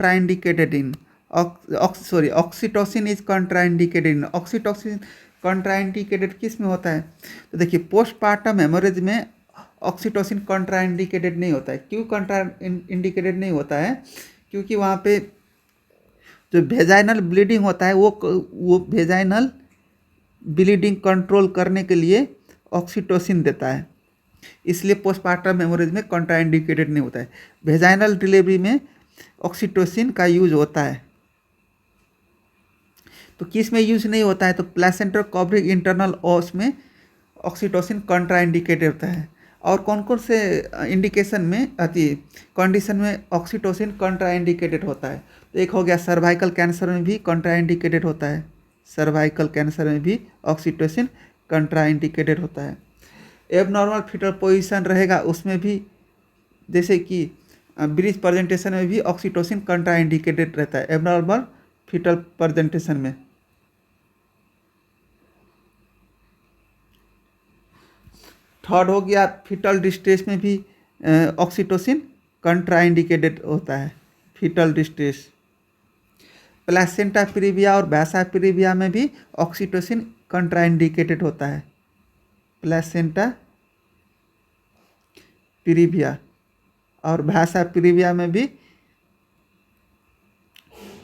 contraindicated in oxytocin is contraindicated in oxytocin contraindicated किस में होता है? तो देखिए पोस्टपार्टम हेमोरेज में ऑक्सीटोसिन कॉन्ट्राइंडिकेटेड नहीं होता है। क्यों कॉन्ट्राइंडिकेटेड नहीं होता है? क्योंकि वहाँ पे जो वेजाइनल ब्लीडिंग होता है वो वेजाइनल ब्लीडिंग कंट्रोल करने के लिए ऑक्सीटोसिन देता है, इसलिए पोस्टपार्टम हेमोरेज में कॉन्ट्राइंडिकेटेड नहीं होता है। वेजाइनल डिलीवरी में ऑक्सीटोसिन का यूज होता है। तो किस में यूज नहीं होता है? तो प्लेसेंटा कवरिंग इंटरनल ओस में ऑक्सीटोसिन कॉन्ट्राइंडिकेटेड होता है। और कौन कौन से इंडिकेशन में कंडीशन में ऑक्सीटोसिन कॉन्ट्राइंडिकेटेड होता है? तो एक हो गया सर्वाइकल कैंसर में भी कॉन्ट्राइंडिकेटेड होता है, सर्वाइकल कैंसर में भी ऑक्सीटोसिन कॉन्ट्राइंडिकेटेड होता है। एबनॉर्मल फीटल पोजीशन रहेगा उसमें भी, जैसे कि ब्रीच प्रेजेंटेशन में भी ऑक्सीटोसिन कॉन्ट्राइंडिकेटेड रहता है एबनॉर्मल फीटल प्रेजेंटेशन में। थर्ड हो गया फीटल डिस्ट्रेस में भी ऑक्सीटोसिन कॉन्ट्राइंडिकेटेड होता है, फीटल डिस्ट्रेस। प्लेसेंटा प्रीविया और वैसा प्रीविया में भी ऑक्सीटोसिन कॉन्ट्राइंडिकेटेड होता है। प्लेसेंटा प्रीविया और वैसा प्रीविया में भी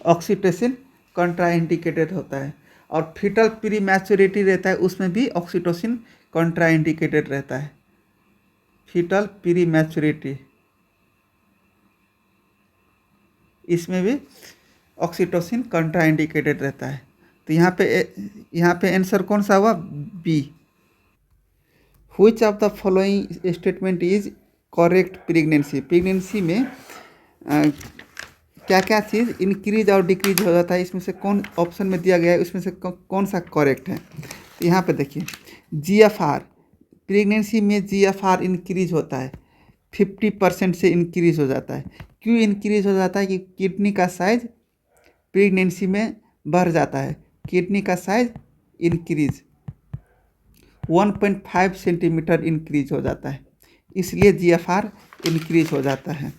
ऑक्सीटोसिन कॉन्ट्राइंडिकेटेड होता है। और फीटल प्री मैच्योरिटी रहता है उसमें भी ऑक्सीटोसिन कॉन्ट्राइंडिकेटेड रहता है। फीटल प्री मैच्योरिटी इसमें भी ऑक्सीटोसिन कॉन्ट्राइंडिकेटेड रहता है। तो यहाँ पे आंसर कौन सा हुआ? B. Which of the following statement is correct pregnancy? Pregnancy में क्या क्या चीज़ इंक्रीज और डिक्रीज हो जाता है, इसमें से कौन ऑप्शन में दिया गया है उसमें से कौन सा करेक्ट है? तो यहाँ पे देखिए GFR, प्रेगनेंसी में GFR इंक्रीज होता है, 50% से इंक्रीज हो जाता है। क्यों इंक्रीज हो जाता है? कि किडनी का साइज प्रेगनेंसी में बढ़ जाता है, किडनी का साइज इंक्रीज 1.5 सेंटीमीटर इंक्रीज हो जाता है, इसलिए GFR इंक्रीज हो जाता है।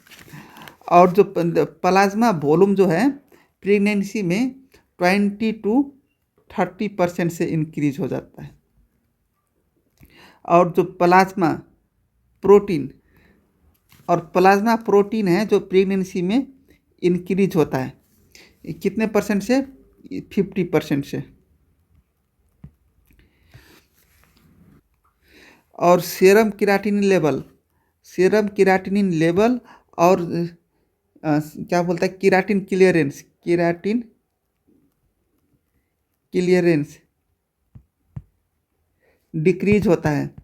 और जो प्लाज्मा वॉल्यूम जो है प्रेगनेंसी में 20 to 30% से इंक्रीज हो जाता है। और जो प्लाज्मा प्रोटीन है जो प्रेगनेंसी में इंक्रीज होता है, कितने परसेंट से? 50% से। और सीरम क्रिएटिनिन लेवल और क्या बोलता है केराटिन क्लियरेंस डिक्रीज होता है।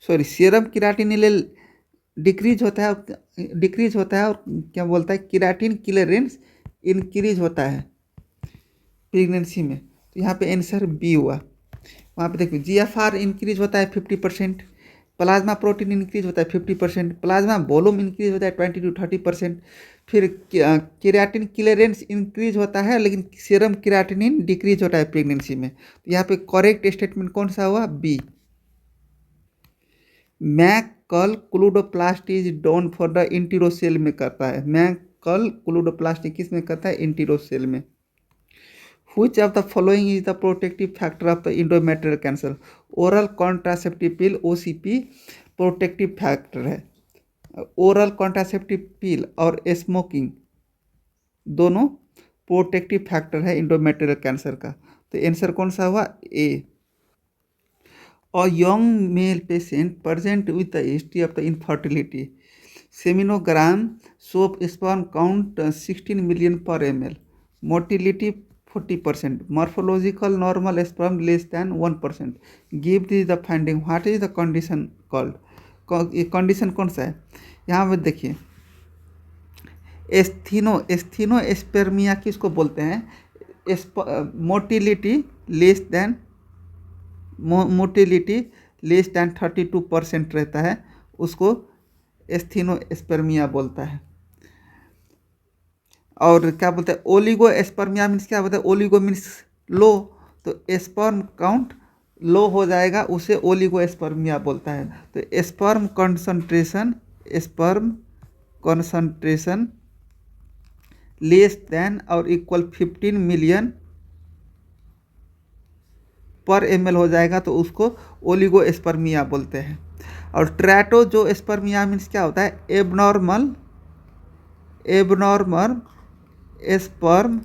सॉरी, सीरम क्रिएटिनिन डिक्रीज होता है और क्या बोलता है केराटिन क्लियरेंस इंक्रीज होता है प्रेगनेंसी में। तो यहाँ पे आंसर बी हुआ। वहाँ पे देखिए GFR इंक्रीज होता है 50%, प्लाज्मा प्रोटीन इंक्रीज होता है 50%, प्लाज्मा वॉल्यूम इंक्रीज होता है 20 to 30%, फिर केराटिन क्लियरेंस इंक्रीज होता है लेकिन सीरम क्रिएटिनिन डिक्रीज होता है प्रेगनेंसी में। तो यहाँ पे करेक्ट स्टेटमेंट कौन सा हुआ? B. McCall culdoplasty is done for the enterocele में करता है। मैकल क्लूडोप्लास्ट किस में करता है? इंटीरोसेल में। Which of the following is the protective factor of the endometrial cancer? Oral contraceptive pill OCP protective factor है। ओरल कॉन्ट्रासेप्टिव पिल और स्मोकिंग दोनों प्रोटेक्टिव फैक्टर है इंडोमेट्रियल कैंसर का। तो आंसर कौन सा हुआ? ए। A young male patient present with the history of the infertility. Seminogram show sperm count 16 million per ml. Motility 40%. Morphological normal sperm less than 1%. Give the finding. What is the condition called? ये condition कौन सा है? यहाँ पे देखिए एस्थीनोस्पेर्मिया किसको बोलते हैं? मोटिलिटी लेस दैन 32% रहता है, उसको एस्थीनोस्पेर्मिया बोलता है। और क्या बोलते हैं? ओलिगोस्पर्मिया मीन्स क्या बोलते हैं? ओलिगो मीन्स लो, तो स्पर्म काउंट लो हो जाएगा, उसे ओलिगोस्पर्मिया बोलता है। तो स्पर्म कंसंट्रेशन लेस देन और इक्वल 15 मिलियन पर ml हो जाएगा तो उसको ओलिगोस्पर्मिया बोलते हैं। और ट्रैटोजोस्पर्मिया मीन्स क्या होता है, एबनॉर्मल स्पर्म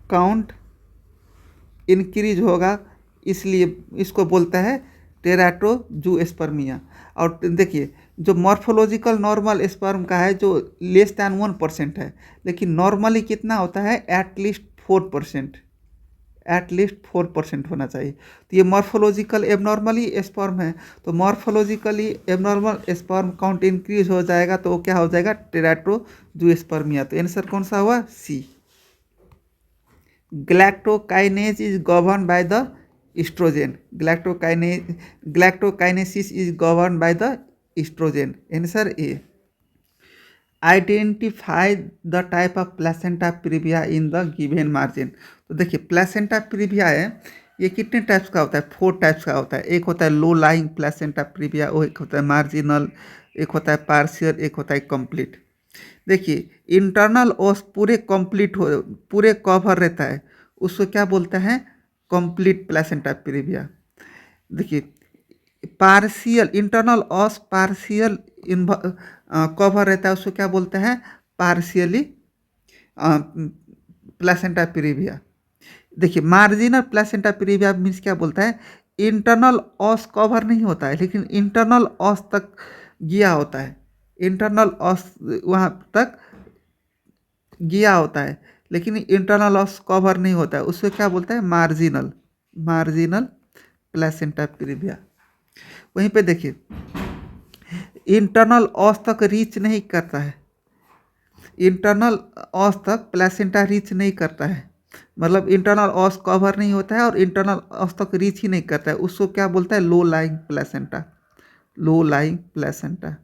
काउंट इंक्रीज होगा, इसलिए इसको बोलता है टेराटोजूस्पर्मिया। और देखिए जो मॉर्फोलॉजिकल नॉर्मल स्पर्म का है जो लेस दैन 1% है, लेकिन नॉर्मली कितना होता है, एटलीस्ट 4% होना चाहिए। तो ये मॉर्फोलॉजिकल एबनॉर्मली स्पर्म है, तो morphologically abnormal sperm count increase हो जाएगा तो वो क्या हो जाएगा, टेराटोजूस्पर्मिया। तो आंसर कौन सा हुआ, सी। Galactokinase is governed by the estrogen. Galactokinesis is governed by the estrogen. Answer A. Identify the type of placenta previa in the given margin. तो देखिए प्लेसेंटा प्रीविया है, ये कितने टाइप्स का होता है, 4 टाइप्स का होता है। एक होता है लो लाइंग प्लेसेंटा प्रीविया, वो एक होता है मार्जिनल, एक होता है पार्शियल, एक होता है कंप्लीट। देखिए इंटरनल ओस पूरे कंप्लीट हो, पूरे कवर रहता है, उसको क्या बोलते हैं, कंप्लीट प्लेसेंटा प्रीविया। देखिए पार्शियल इंटरनल ओस पार्शियल कवर रहता है, उसको क्या बोलते हैं, पार्शियली प्लेसेंटा प्रीविया। देखिए मार्जिनल प्लेसेंटा प्रीविया मीन्स क्या बोलता है, इंटरनल ओस कवर नहीं होता है लेकिन इंटरनल ओस तक गया होता है, इंटरनल ओस वहाँ तक गया होता है लेकिन इंटरनल ओस कवर नहीं होता है, उसको क्या बोलते हैं, मार्जिनल प्लेसेंटा प्रीविया। वहीं पे देखिए इंटरनल ओस तक रीच नहीं करता है, इंटरनल ओस तक प्लेसेंटा रीच नहीं करता है, मतलब इंटरनल ओस कवर नहीं होता है और इंटरनल ओस तक रीच ही नहीं करता है, उसको क्या बोलता है, low lying placenta, low lying placenta.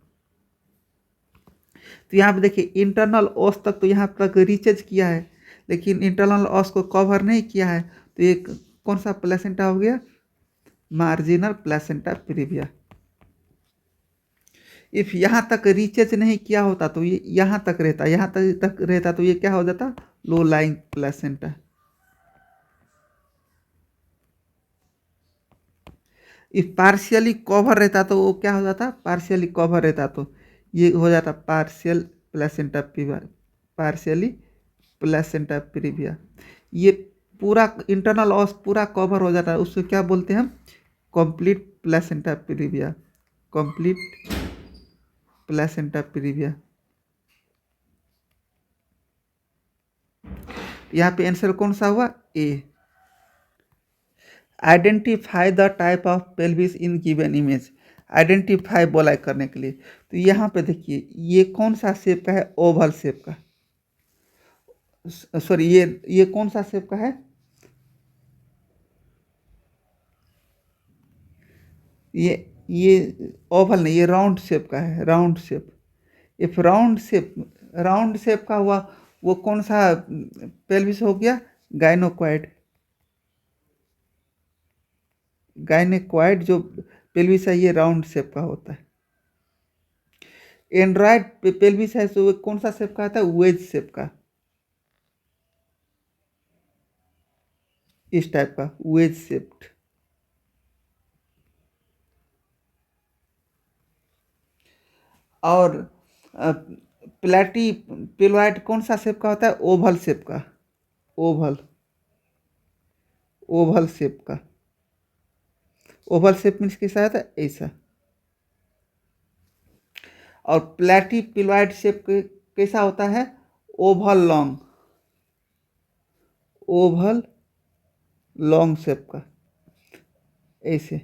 तो यहाँ पे देखिए इंटरनल ओस तक तो यहाँ तक रीचेज किया है लेकिन इंटरनल ओस को कवर नहीं किया है, तो ये कौन सा प्लेसेंटा हो गया, मार्जिनल प्लेसेंटा प्रीविया। इफ यहाँ तक रीचेज नहीं किया होता तो ये यहाँ तक रहता, यहाँ तक रहता तो ये क्या हो जाता, low lying placenta. If partially cover रहता तो वो क्या हो जाता, पार्शियली कवर रहता तो ये हो जाता partial placenta previa, partially placenta previa. ये पूरा इंटरनल ऑस पूरा कवर हो जाता है, उसको क्या बोलते हैं हम, complete placenta previa, complete placenta previa. यहाँ पे आंसर कौन सा हुआ, A. Identify the type of pelvis in given image, identify बोला करने के लिए। तो यहाँ पे देखिए ये कौन सा शेप का है, ओवल शेप का, सॉरी ये कौन सा शेप का है, ये ओवल नहीं, ये राउंड शेप का है, round shape. If round shape का हुआ वो कौन सा पेल्विस हो गया, गाइनोक्वाइड, गाइनोक्वाइड जो पेल्विस है ये राउंड शेप का होता है। एंड्रॉयड पेल्विस है तो कौन सा शेप का आता है, वेज शेप का, इस टाइप का वेज शेप्ड। और प्लेटी पिलॉइड कौन सा शेप का होता है, ओवल शेप का, ओवल शेप का। ओवल शेप मीन्स कैसा होता है, ऐसा। और प्लेटी पिलॉइड शेप कैसा होता है, ओवल लॉन्ग शेप का, ऐसे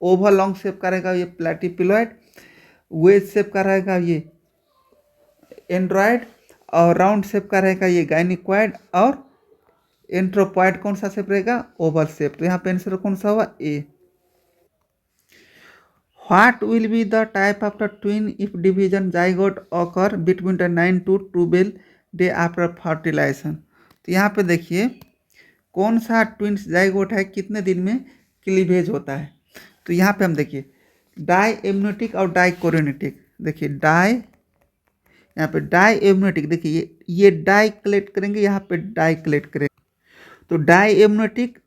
ओवल लॉन्ग शेप का रहेगा ये प्लेटिपिलॉइड, वेज शेप का रहेगा ये एंड्रॉयड, और राउंड शेप का रहेगा ये गाइनिक्वाइड, और एंट्रोपॉइड कौन सा शेप रहेगा, ओवल शेप। तो यहाँ पे आंसर कौन सा हुआ, A. What will be the type of the twin if division zygote occur between the 9 to 12 day after fertilization. तो यहाँ पे देखिए कौन सा ट्विन्स जाइगोट है, कितने दिन में क्लीवेज होता है। तो यहाँ पे हम देखिए डाई एम्यूनेटिक और डाई कोरियोनेटिक, देखिए डाई, यहाँ पे डाई एम्यूनेटिक, देखिए ये डाई कलेक्ट करेंगे, यहाँ पे डाई कलेक्ट करेंगे। तो डाई एम्यूनेटिक,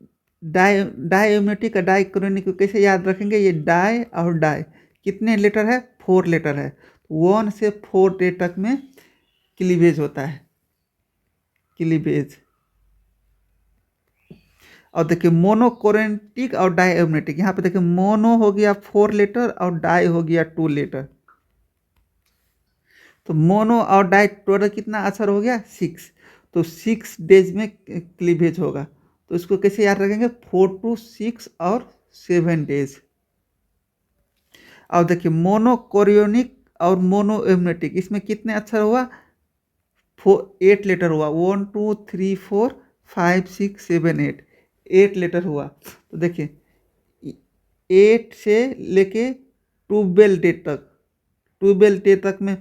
डाई एम्यूनेटिक का डाई कोरियोनिक को कैसे याद रखेंगे, ये डाई और डाई कितने लेटर है, 4 लेटर है, 1 से 4 डे तक में क्लीवेज होता है, क्लीवेज। और देखिए मोनो कोरियोनेटिक और डाई एम्यूनेटिक, यहाँ पे देखिए मोनो हो गया 4 लेटर और डाई हो गया 2 लेटर। तो मोनो और डाई टोटल कितना असर हो गया, 6। तो 6 डेज में क्लीवेज होगा। तो इसको कैसे याद रखेंगे, 4 to 6 और 7 डेज। और देखिए मोनो कोरियोनिक और मोनो एम्यूनेटिक, इसमें कितने अक्षर हुआ, 8 लेटर हुआ, 1 2 3 4 5 6 7 8 लेटर हुआ। तो देखिए 8 से लेके 12 डे तक, 12 डे तक में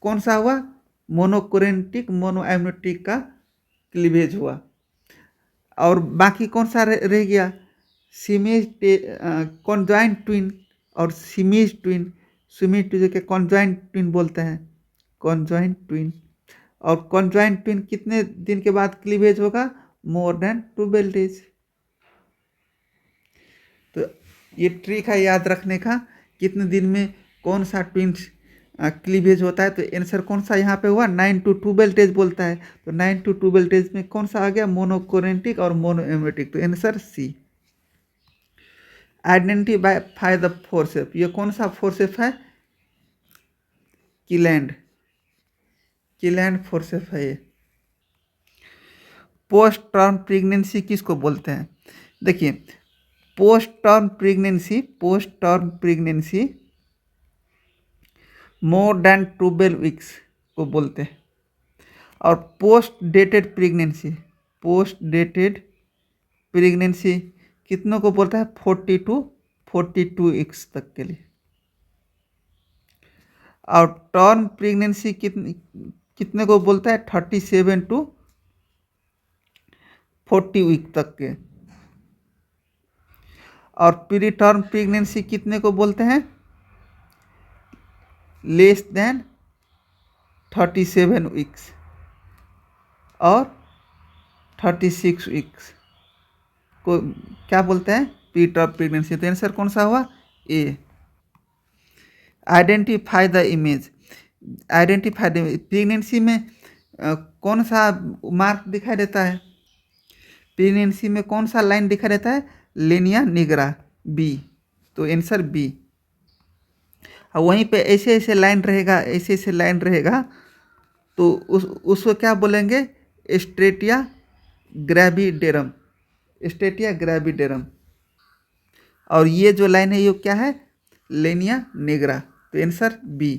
कौन सा हुआ, मोनोकोरेंटिक मोनो एम्यूनेटिक का क्लीवेज हुआ। और बाकी कौन सा रह गया, सिमेज कॉन्जॉइंट ट्विन और सिमेज ट्विन, सिमेज ट्विन के कॉन्जॉइंट ट्विन बोलते हैं, कॉन्जॉइंट ट्विन। और कॉन्जॉइंट ट्विन कितने दिन के बाद क्लीवेज होगा, मोर देन 12 डेज। तो ये ट्रिक है याद रखने का, कितने दिन में कौन सा ट्विन्स क्लीवेज होता है। तो आंसर कौन सा यहाँ पे हुआ, 9 to 12 डेज बोलता है। तो 9 to 12 डेज में कौन सा आ गया, मोनोकोरेंटिक और मोनो एम्यूनेटिक। तो answer C. Identify the forceps, ये कौन सा फोर्सेप है, किलैंड, किलैंड फोर्सेप है ये। पोस्ट टर्म प्रेगनेंसी किसको बोलते हैं, देखिए post term pregnancy, post term pregnancy more than 12 weeks को बोलते हैं। और post dated pregnancy, post dated pregnancy कितनों को बोलता है, 40 to 42 वीक्स तक के लिए। और टर्म प्रेगनेंसी कितने को बोलता है, 37 to 40 वीक तक के। और प्री टर्म प्रेगनेंसी कितने को बोलते हैं, लेस देन 37 वीक्स और 36 वीक्स को क्या बोलते हैं, प्री टर्म प्रेगनेंसी। तो आंसर कौन सा हुआ, A. Identify the image, identify the pregnancy में कौन सा मार्क दिखाई देता है, प्रेगनेंसी में कौन सा लाइन दिखाई देता है, लिनिया निग्रा, बी। तो आंसर बी। और वहीं पे ऐसे ऐसे लाइन रहेगा, ऐसे ऐसे लाइन रहेगा, तो उसको क्या बोलेंगे, स्ट्रेटिया ग्रेविडेरम, स्ट्रेटिया ग्रेविडेरम। और ये जो लाइन है ये क्या है, लिनिया निग्रा। तो answer B.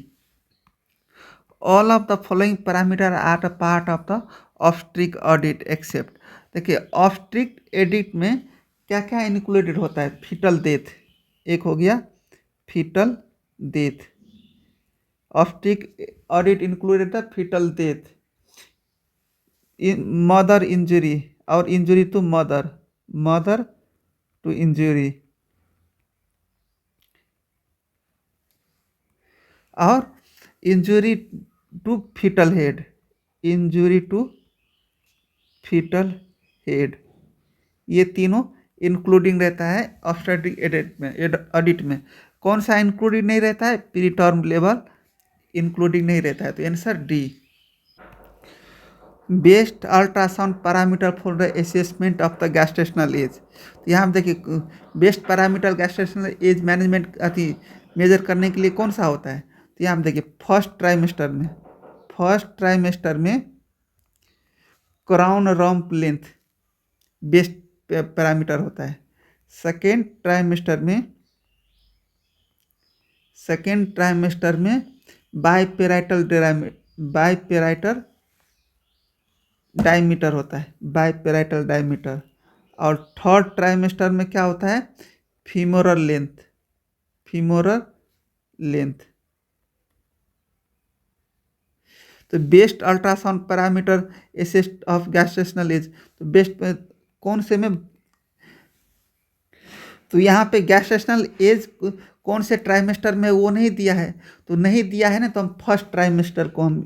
All of the following parameter are a part of the obstetric audit except, देखिए ऑब्स्ट्रिक एडिट में क्या क्या इंक्लूडेड होता है, फीटल डेथ, एक हो गया fetal death, obstetric audit included the fetal death, mother injury और injury to mother, mother to injury, और injury to fetal head, injury to fetal head, ये तीनों इंक्लूडिंग रहता है ऑब्स्टेट्रिक एडिट में। ऑडिट में कौन सा इंक्लूडिंग नहीं रहता है, प्री टर्म लेवल इंक्लूडिंग नहीं रहता है। तो answer D. Best ultrasound parameter for the assessment of the gestational age, तो यहाँ हम देखिए best parameter gestational age management अति मेजर करने के लिए कौन सा होता है। तो यहाँ हम देखिए फर्स्ट ट्राइमेस्टर में, फर्स्ट ट्राइमेस्टर में crown rump length best parameter होता है। सेकेंड ट्राइमेस्टर में, सेकेंड ट्राइमेस्टर में बाईपेराइटल डायमीटर होता है, बाईपेराइटल डायमीटर। और थर्ड ट्राइमेस्टर में क्या होता है, फीमोरल लेंथ, फीमोरल लेंथ। तो best ultrasound parameter assist of gestational age, तो बेस्ट कौन से में, तो यहाँ पे गैस्ट्रेशनल एज कौन से ट्राइमेस्टर में वो नहीं दिया है, तो नहीं दिया है ना, तो हम फर्स्ट ट्राइमेस्टर को हम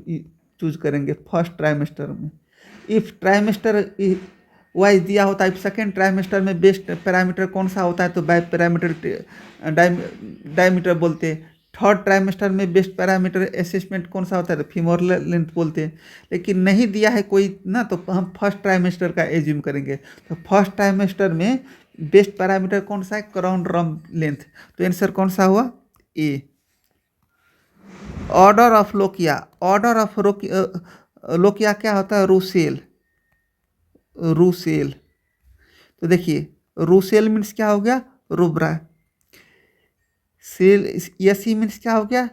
चूज करेंगे, फर्स्ट ट्राइमेस्टर में। इफ ट्राइमेस्टर वाइज दिया होता है, सेकेंड ट्राइमेस्टर में बेस्ट पैरामीटर कौन सा होता है, तो बाय पैरामीटर डायमीटर बोलते हैं। थर्ड ट्राइमेस्टर में बेस्ट पैरामीटर असेसमेंट कौन सा होता है, तो फीमोरल लेंथ बोलते हैं। लेकिन नहीं दिया है कोई ना, तो हम फर्स्ट ट्राइमेस्टर का एज्यूम करेंगे। तो फर्स्ट ट्राइमेस्टर में बेस्ट पैरामीटर कौन सा है, क्राउन रम लेंथ। तो आंसर कौन सा हुआ, A. Order of lochia, order of lochia क्या होता है, रूसेल, रूसेल। तो देखिए रूसेल मीन्स क्या हो गया, रुब्रा। सेल यसी मीन्स क्या हो गया,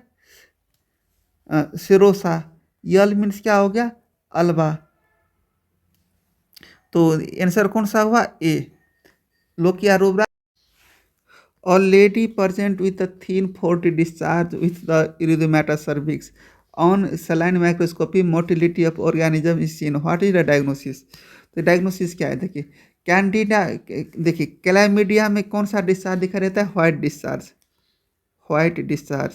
सिरोसा। यल मीन्स क्या हो गया, अल्बा। तो आंसर कौन सा हुआ, A, lochia rubra. Already present with a thin 40 discharge with the erythemata cervix. On saline microscopy, motility of organism is seen. What is the diagnosis? तो डायग्नोसिस क्या है, देखिए कैंडिडा, देखिए क्लैमिडिया में कौन सा डिस्चार्ज दिखा रहता है, व्हाइट डिस्चार्ज, व्हाइट डिस्चार्ज।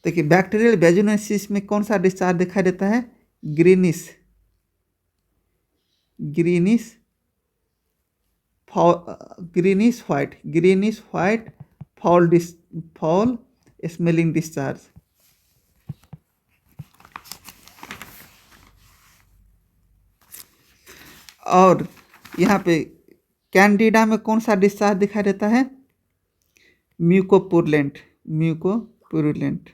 देखिए बैक्टीरियल वेजिनोसिस में कौन सा डिस्चार्ज दिखाई देता है, greenish, greenish greenish white fall smelling discharge. और यहाँ पे कैंडिडा में कौन सा डिस्चार्ज दिखाई देता है, म्यूकोपुरलेंट, म्यूकोपुरलेंट।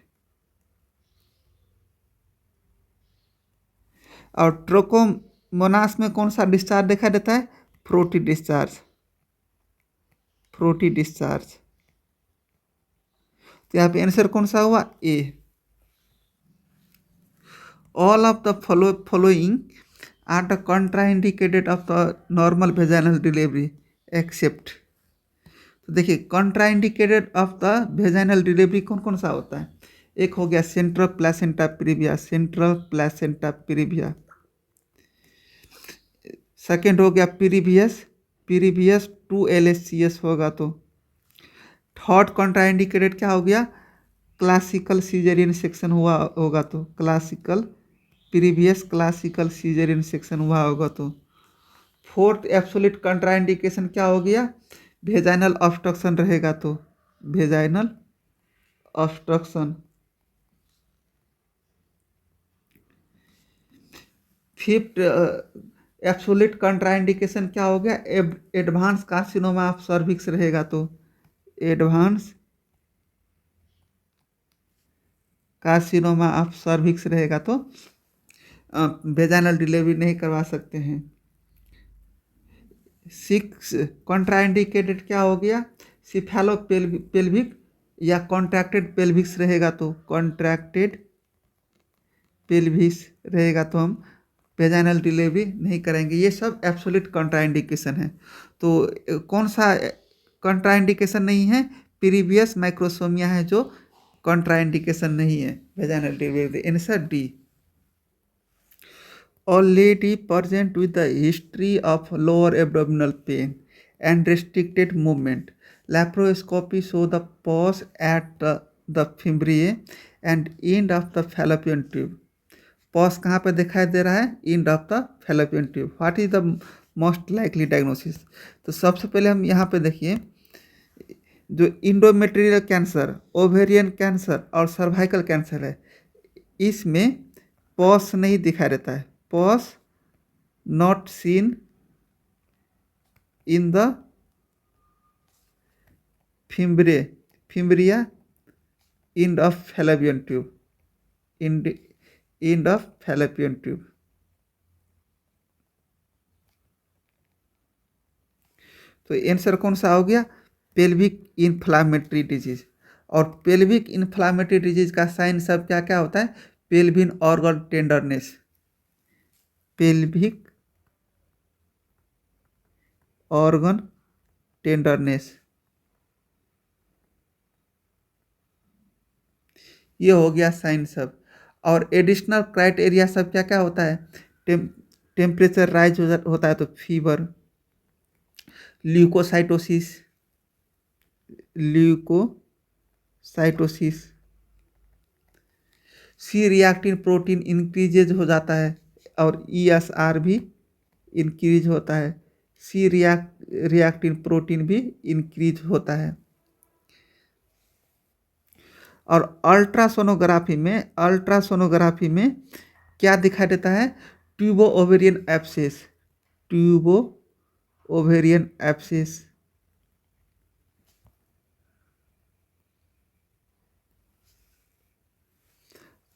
और ट्रोकोमोनास में कौन सा डिस्चार्ज दिखाई देता है, फ्रूटी डिस्चार्ज, फ्रूटी डिस्चार्ज। तो यहाँ पे आंसर कौन सा हुआ, A. All of the following are the contraindicated of the normal vaginal delivery except. तो देखिए contraindicated of the vaginal delivery कौन कौन सा होता है, एक हो गया central placenta previa, central placenta previa. Second हो गया पीरीवियस, पीरीवियस 2 LSCS होगा। तो थर्ड कॉन्ट्राइंडिकेटेड क्या हो गया, क्लासिकल सीजरियन सेक्शन हुआ होगा। तो classical previous classical caesarean section हुआ होगा। तो फोर्थ एब्सोल्यूट कॉन्ट्राइंडिकेशन क्या हो गया, वेजाइनल ऑब्स्ट्रक्शन रहेगा। तो vaginal obstruction. Fifth absolute contraindication क्या हो गया, एडवांस कार्सिनोमा ऑफ सर्विक्स रहेगा। तो एडवांस कार्सिनोमा ऑफ सर्विक्स रहेगा, तो वेजाइनल डिलीवरी नहीं करवा सकते हैं। सिक्स कॉन्ट्राइंडिकेटेड क्या हो गया, सिफेलो पेल्विक या कॉन्ट्रैक्टेड पेल्विक्स रहेगा। तो कॉन्ट्रैक्टेड पेल्विस रहेगा, तो हम वेजाइनल डिलीवरी नहीं करेंगे। ये सब एब्सोल्यूट कॉन्ट्राइंडिकेशन है। तो कौन सा कॉन्ट्राइंडिकेशन नहीं है, प्रीवियस माइक्रोसोमिया है जो कॉन्ट्राइंडिकेशन नहीं है vaginal delivery. Answer D. Already present with the history of lower abdominal pain and restricted movement. Laparoscopy show the pause at the fimbriae and end of the fallopian tube. Pus कहाँ पे दिखाई दे रहा है, end of the fallopian tube. What is the most likely diagnosis. तो सबसे पहले हम यहाँ पे देखिए, जो इंडोमेट्रियल कैंसर, ओवेरियन कैंसर और सर्वाइकल कैंसर है, इसमें पॉज नहीं दिखाई देता है, pus not seen in the fimbria end of fallopian tube, end of fallopian tube. तो आंसर कौन सा हो गया, पेल्विक इन्फ्लामेटरी डिजीज। और पेल्विक इन्फ्लामेटरी डिजीज का साइन सब क्या क्या होता है, pelvic organ tenderness, pelvic organ tenderness, ये हो गया साइन सब। और एडिशनल क्राइटेरिया सब क्या क्या होता है, टेम्परेचर राइज होता है तो फीवर, ल्यूकोसाइटोसिस, ल्यूकोसाइटोसिस। सी रिएक्टिन प्रोटीन इंक्रीजेज हो जाता है और ESR भी इंक्रीज होता है। सी रिएक्टिन प्रोटीन भी इंक्रीज होता है। और अल्ट्रासोनोग्राफी में क्या दिखाई देता है? ट्यूबो ओवेरियन एब्सेस, ट्यूबो ओवेरियन एब्सेस।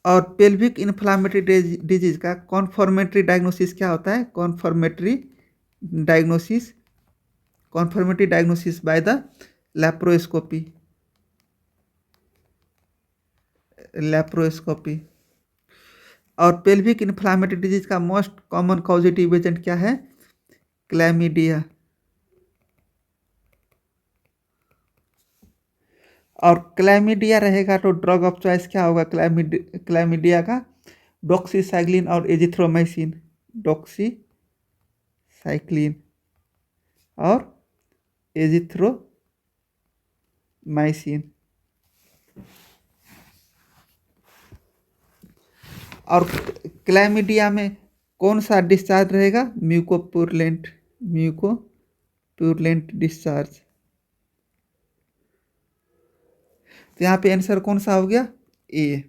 और पेल्विक इन्फ्लामेटरी डिजीज का कॉन्फर्मेटरी डायग्नोसिस क्या होता है? कॉन्फर्मेटरी डायग्नोसिस बाय द लैप्रोस्कोपी, और पेल्विक इन्फ्लामेटरी डिजीज का मोस्ट कॉमन कॉजेटिव एजेंट क्या है? क्लैमिडिया। और क्लैमिडिया रहेगा तो ड्रग ऑफ चॉइस क्या होगा क्लैमिडिया का? डॉक्सीसाइक्लिन और एजिथ्रोमाइसिन, डॉक्सीसाइक्लिन और एजिथ्रोमाइसिन। और क्लैमिडिया में कौन सा डिस्चार्ज रहेगा? म्यूकोपुरलेंट डिस्चार्ज। तो यहाँ पे आंसर कौन सा हो गया? ए।